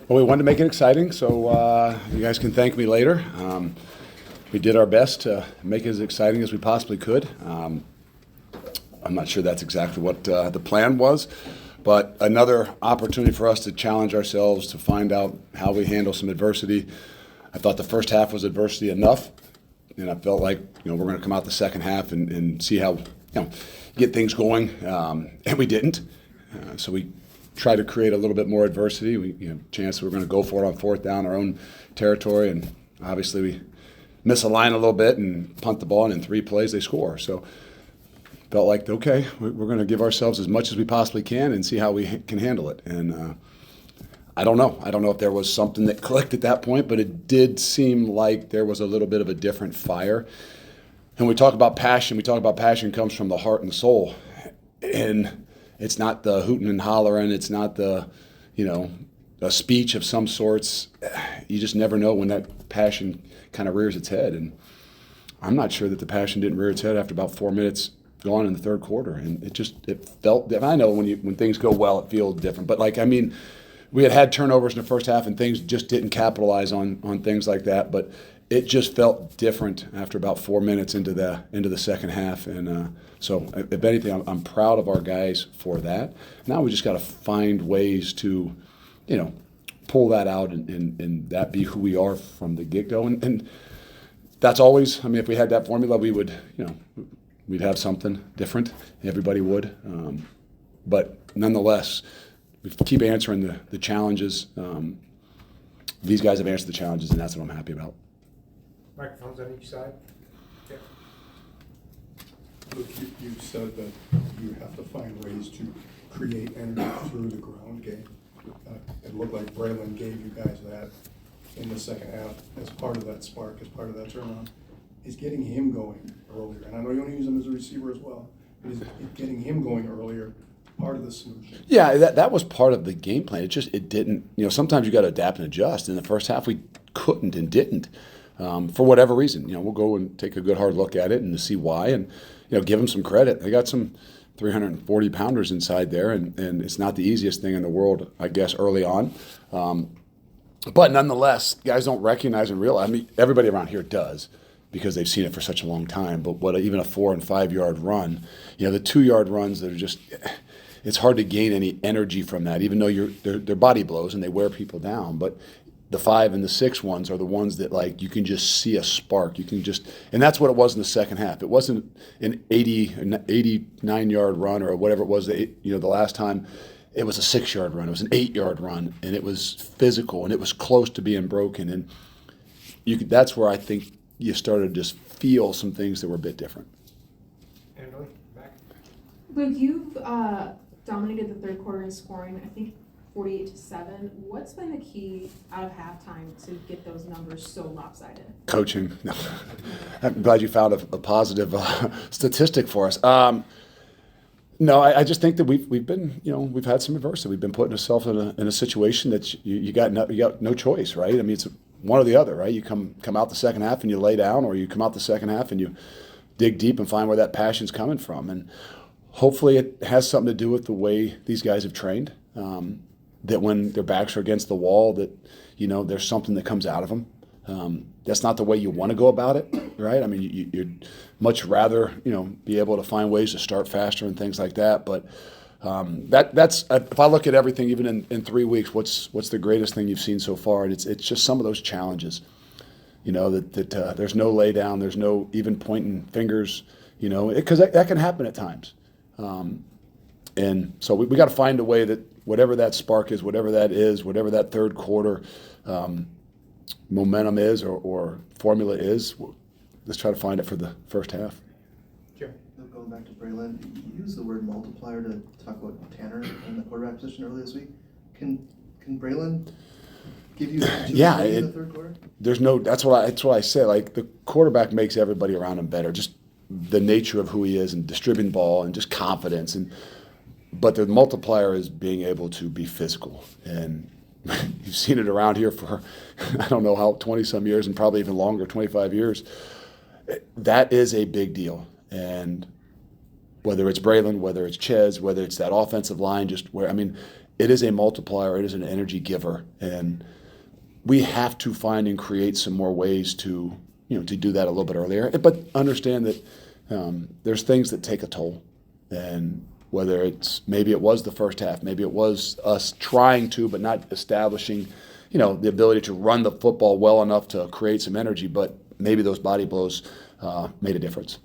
Well, we wanted to make it exciting, so you guys can thank me later. We did our best to make it as exciting as we possibly could. I'm not sure that's exactly what the plan was, but another opportunity for us to challenge ourselves, to find out how we handle some adversity. I thought the first half was adversity enough, and I felt like we're going to come out the second half and see how get things going, and we didn't. So we tried to create a little bit more adversity. We chance we were going to go for it on fourth down, our own territory, and obviously we miss a line a little bit and punt the ball, and in 3 plays they score. So felt like, okay, we're going to give ourselves as much as we possibly can and see how we can handle it. And I don't know. I don't know if there was something that clicked at that point, but it did seem like there was a little bit of a different fire. And we talk about passion. We talk about passion comes from the heart and the soul. And it's not the hooting and hollering. It's not the, a speech of some sorts. You just never know when that passion kind of rears its head. And I'm not sure that the passion didn't rear its head after about 4 minutes gone in the third quarter. And it felt, I know when things go well, it feels different. But we had turnovers in the first half and things just didn't capitalize on things like that. But it just felt different after about 4 minutes into the second half. And so if anything, I'm proud of our guys for that. Now we just got to find ways to, pull that out and that be who we are from the get-go. And that's always, if we had that formula, we would, we'd have something different. Everybody would. But nonetheless, we keep answering the challenges. These guys have answered the challenges, and that's what I'm happy about. Microphones on each side. Yeah. Look, you said that you have to find ways to create energy through the ground game. It looked like Braylon gave you guys that in the second half as part of that spark, as part of that turnaround. Is getting him going earlier, and I know you want to use him as a receiver as well, but is getting him going earlier part of the solution? Yeah, that was part of the game plan. It didn't, sometimes you got to adapt and adjust. In the first half, we couldn't and didn't. For whatever reason, we'll go and take a good hard look at it and to see why, and give them some credit. They got some 340 pounders inside there, and it's not the easiest thing in the world, I guess, early on. But nonetheless, guys don't recognize and realize. Everybody around here does because they've seen it for such a long time. But even a 4 and 5 yard run, the 2 yard runs that are just. It's hard to gain any energy from that, even though they're body blows and they wear people down. But the 5 and the 6 ones are the ones that you can just see a spark. You can and that's what it was in the second half. It wasn't an 89 yard run or whatever it was. The last time it was a 6 yard run. It was an 8 yard run, and it was physical and it was close to being broken. And that's where I think you started to just feel some things that were a bit different. Emily, back. Luke, you've dominated the third quarter in scoring, I think 48-7. What's been the key out of halftime to get those numbers so lopsided? Coaching. No. I'm glad you found a positive statistic for us. No, I just think that we've been, we've had some adversity. We've been putting ourselves in a situation that you got no choice, right? It's one or the other, right? You come out the second half and you lay down, or you come out the second half and you dig deep and find where that passion's coming from. And hopefully it has something to do with the way these guys have trained, that when their backs are against the wall, that, there's something that comes out of them. That's not the way you want to go about it, right? You'd much rather, be able to find ways to start faster and things like that. But that's if I look at everything, even in 3 weeks, what's the greatest thing you've seen so far? And it's just some of those challenges, that there's no lay down, there's no even pointing fingers, because that can happen at times. And so we got to find a way that whatever that spark is, whatever that third quarter momentum is or formula is, let's try to find it for the first half. Sure. Going back to Braylon, you used the word multiplier to talk about Tanner in the quarterback position earlier this week. Can Braylon give you that in the third quarter? That's what I say. The quarterback makes everybody around him better. Just the nature of who he is and distributing ball and just confidence. But the multiplier is being able to be physical. And you've seen it around here for, I don't know how, 20-some years and probably even longer, 25 years. That is a big deal. And whether it's Braylon, whether it's Chez, whether it's that offensive line, it is a multiplier. It is an energy giver, and we have to find and create some more ways to to do that a little bit earlier. But understand that there's things that take a toll, and whether it's maybe it was the first half, maybe it was us trying to but not establishing the ability to run the football well enough to create some energy, but maybe those body blows made a difference.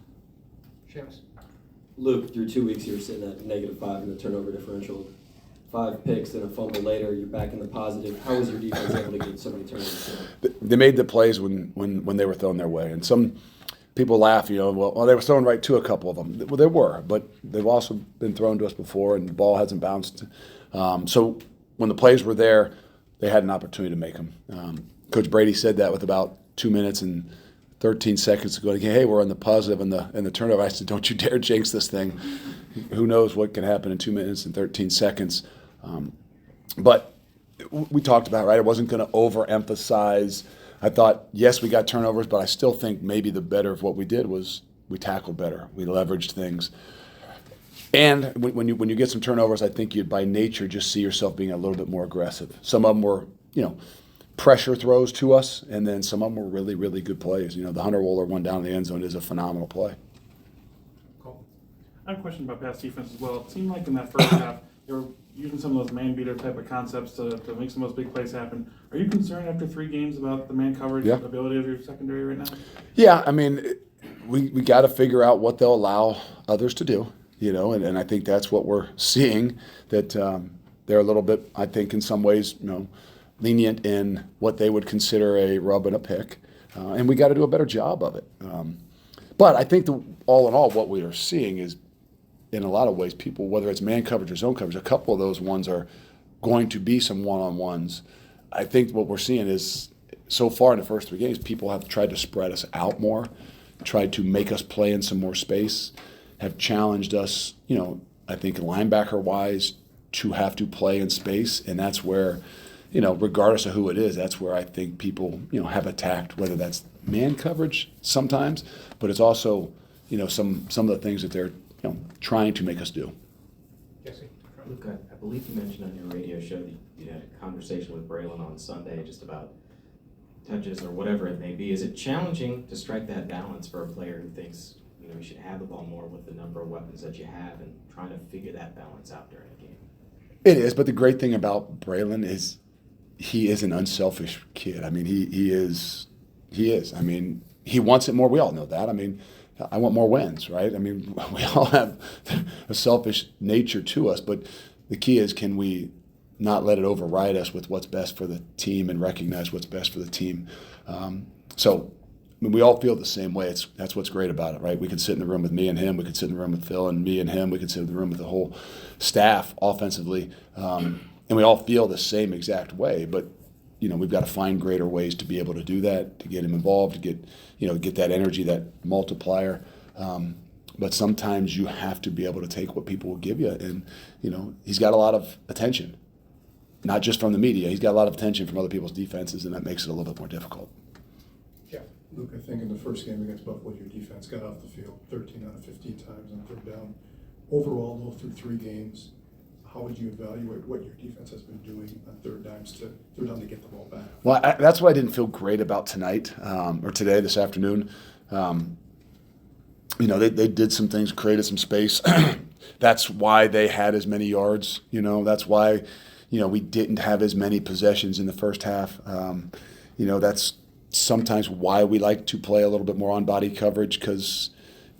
Seamus? Luke, through 2 weeks, you were sitting at -5 in the turnover differential. 5 picks and a fumble later, you're back in the positive. How was your defense able to get so many turnovers? They made the plays when they were thrown their way, and some people laugh. Well, they were thrown right to a couple of them. Well, they were, but they've also been thrown to us before, and the ball hasn't bounced. So when the plays were there, they had an opportunity to make them. Coach Brady said that with about 2 minutes and 13 seconds to go. Hey, we're on the positive in the turnover. I said, don't you dare jinx this thing. Who knows what can happen in 2 minutes and 13 seconds. But we talked about, right, I wasn't going to overemphasize. I thought, yes, we got turnovers, but I still think maybe the better of what we did was we tackled better. We leveraged things. And when you get some turnovers, I think you by nature just see yourself being a little bit more aggressive. Some of them were, pressure throws to us, and then some of them were really, really good plays. The Hunter Wohler one down in the end zone is a phenomenal play. Cool. I have a question about pass defense as well. It seemed like in that first half, they were using some of those man beater type of concepts to make some of those big plays happen. Are you concerned after 3 games about the man coverage ability of your secondary right now? Yeah, I mean, we got to figure out what they'll allow others to do, and I think that's what we're seeing, that they're a little bit, I think in some ways, lenient in what they would consider a rub and a pick, and we got to do a better job of it. But I think all in all, what we are seeing is, in a lot of ways, people, whether it's man coverage or zone coverage, a couple of those ones are going to be some one-on-ones. I think what we're seeing is, so far in the first 3 games, people have tried to spread us out more, tried to make us play in some more space, have challenged us, I think linebacker-wise, to have to play in space, and that's where, regardless of who it is, that's where I think people, have attacked, whether that's man coverage sometimes, but it's also, some of the things that they're, trying to make us do. Jesse? Luke, I believe you mentioned on your radio show that you had a conversation with Braylon on Sunday just about touches or whatever it may be. Is it challenging to strike that balance for a player who thinks you should have the ball more with the number of weapons that you have, and trying to figure that balance out during a game? It is, but the great thing about Braylon is he is an unselfish kid. I mean, he is. I mean, he wants it more. We all know that. I mean, I want more wins, right? I mean, we all have a selfish nature to us, but the key is, can we not let it override us with what's best for the team and recognize what's best for the team? So I mean, we all feel the same way. That's what's great about it, right? We can sit in the room with me and him. We can sit in the room with Phil and me and him. We can sit in the room with the whole staff offensively, and we all feel the same exact way. But we've got to find greater ways to be able to do that, to get him involved, to get that energy, that multiplier. But sometimes you have to be able to take what people will give you, and he's got a lot of attention, not just from the media. He's got a lot of attention from other people's defenses, and that makes it a little bit more difficult. Luke, I think in the first game against Buffalo, your defense got off the field 13 out of 15 times on 3rd down. Overall, though, through 3 games, how would you evaluate what your defense has been doing on third down to get the ball back? Well, that's what I didn't feel great about tonight or today, this afternoon. They did some things, created some space. That's why they had as many yards. That's why, we didn't have as many possessions in the first half. That's sometimes why we like to play a little bit more on body coverage, because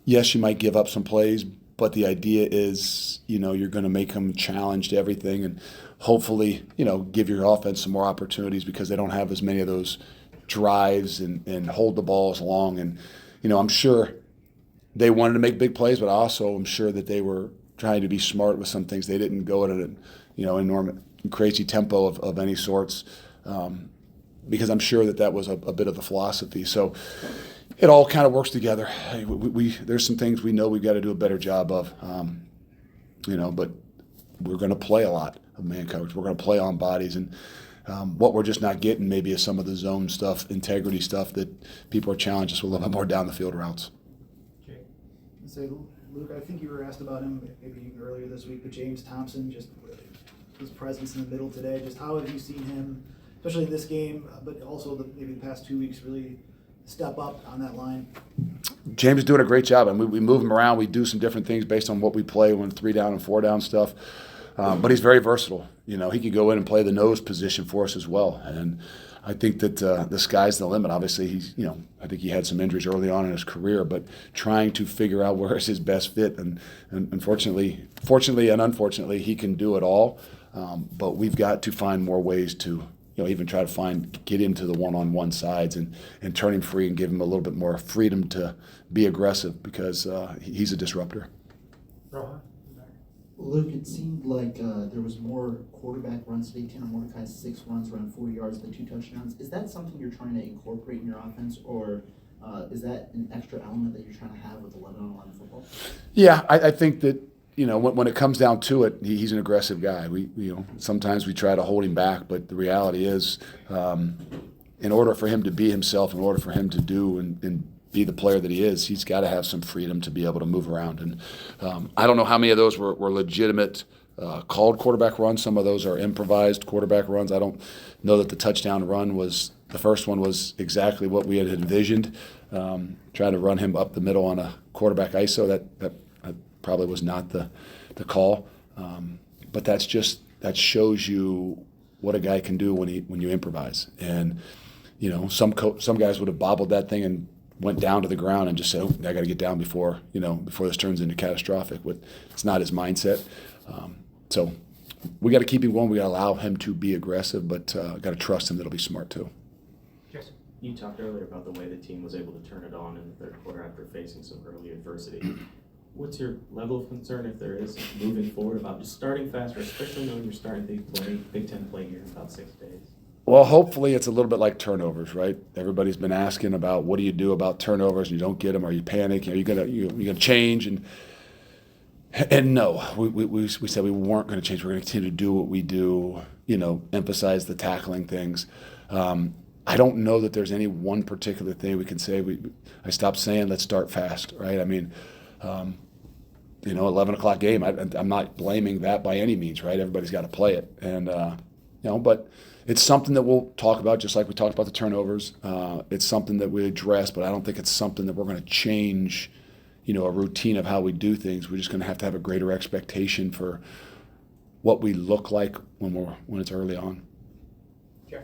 yes, you might give up some plays, but the idea is, you're going to make them challenge to everything, and hopefully, give your offense some more opportunities, because they don't have as many of those drives and hold the ball as long. And, I'm sure they wanted to make big plays, but also I'm sure that they were trying to be smart with some things. They didn't go at an, enormous, crazy tempo of any sorts. Because I'm sure that was a bit of the philosophy. So it all kind of works together. There's some things we know we've got to do a better job of, but we're going to play a lot of man coverage. We're going to play on bodies, and what we're just not getting maybe is some of the zone stuff, integrity stuff that people are challenging us with a little bit more down the field routes. Jay? Say, Luke, I think you were asked about him maybe even earlier this week, but James Thompson, just his presence in the middle today. Just how have you seen him, especially in this game, but also maybe the past 2 weeks, really step up on that line? James is doing a great job, and we move him around. We do some different things based on what we play when 3 down and 4 down stuff. But he's very versatile. You know, he could go in and play the nose position for us as well. And I think that the sky's the limit. Obviously, I think he had some injuries early on in his career, but trying to figure out where is his best fit. And fortunately and unfortunately, he can do it all. But we've got to find more ways to, even try to get into the one-on-one sides and turn him free and give him a little bit more freedom to be aggressive, because he's a disruptor. Rohan? Luke, it seemed like there was more quarterback runs today. Tanner Mordecai, 6 runs, around 40 yards, the 2 touchdowns. Is that something you're trying to incorporate in your offense, or is that an extra element that you're trying to have with 11-on-11 football? Yeah, I think that, when it comes down to it, he's an aggressive guy. Sometimes we try to hold him back, but the reality is, in order for him to be himself, in order for him to do and be the player that he is, he's got to have some freedom to be able to move around. And I don't know how many of those were legitimate called quarterback runs. Some of those are improvised quarterback runs. I don't know that the touchdown run the first one was exactly what we had envisioned. Trying to run him up the middle on a quarterback ISO, that probably was not the call. But that shows you what a guy can do when you improvise. And some guys would have bobbled that thing and went down to the ground and just said, "Oh, I got to get down before this turns into catastrophic." But it's not his mindset. So we got to keep him going. We got to allow him to be aggressive, but got to trust him that he'll be smart too. Jesse? You talked earlier about the way the team was able to turn it on in the third quarter after facing some early adversity. What's your level of concern, if there is, moving forward about just starting faster, especially knowing you're starting Big Ten play here in about 6 days? Well, hopefully it's a little bit like turnovers, right? Everybody's been asking about what do you do about turnovers, and you don't get them, or you panic, are you gonna change? And no, we said we weren't going to change. We're going to continue to do what we do, emphasize the tackling things. I don't know that there's any one particular thing we can say. I stopped saying let's start fast, right? I mean, 11 o'clock game. I'm not blaming that by any means, right? Everybody's got to play it, and but it's something that we'll talk about, just like we talked about the turnovers. It's something that we address, but I don't think it's something that we're going to change. A routine of how we do things. We're just going to have a greater expectation for what we look like when it's early on. Jeff?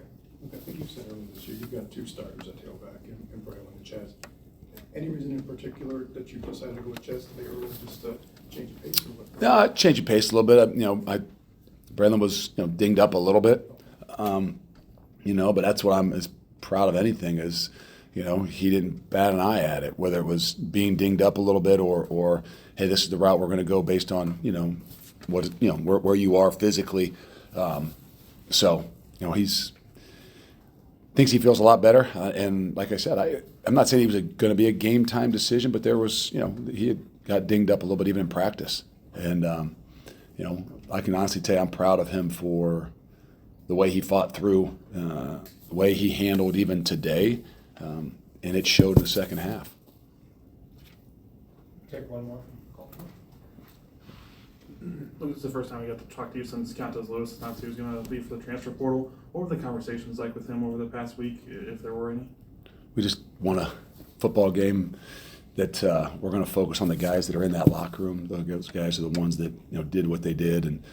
I think you said earlier this year you've got 2 starters at tailback in Braylon and Chaz. Any reason in particular that you decided to go with Chaz today, or was it just a change of pace, or what? No, change of pace a little bit. Braylon was dinged up a little bit, but that's what I'm as proud of anything is. He didn't bat an eye at it, whether it was being dinged up a little bit or hey, this is the route we're going to go based on, where you are physically. So he thinks he feels a lot better. And like I said, I'm not saying he was going to be a game time decision, but there was, he had got dinged up a little bit even in practice. And, I can honestly tell you I'm proud of him for the way he fought through, the way he handled even today. And it showed in the second half. Take one more from Colton. This is the first time we got to talk to you since Countess Lewis announced he was going to leave for the transfer portal. What were the conversations like with him over the past week, if there were any? We just won a football game that we're going to focus on the guys that are in that locker room. Those guys are the ones that did what they did, and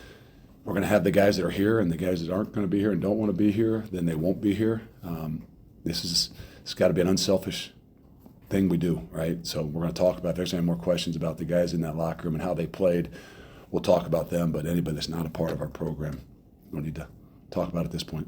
we're going to have the guys that are here and the guys that aren't going to be here and don't want to be here. Then they won't be here. It's got to be an unselfish thing we do, right? So we're going to talk about, if there's any more questions about the guys in that locker room and how they played, we'll talk about them. But anybody that's not a part of our program, we don't need to talk about at this point.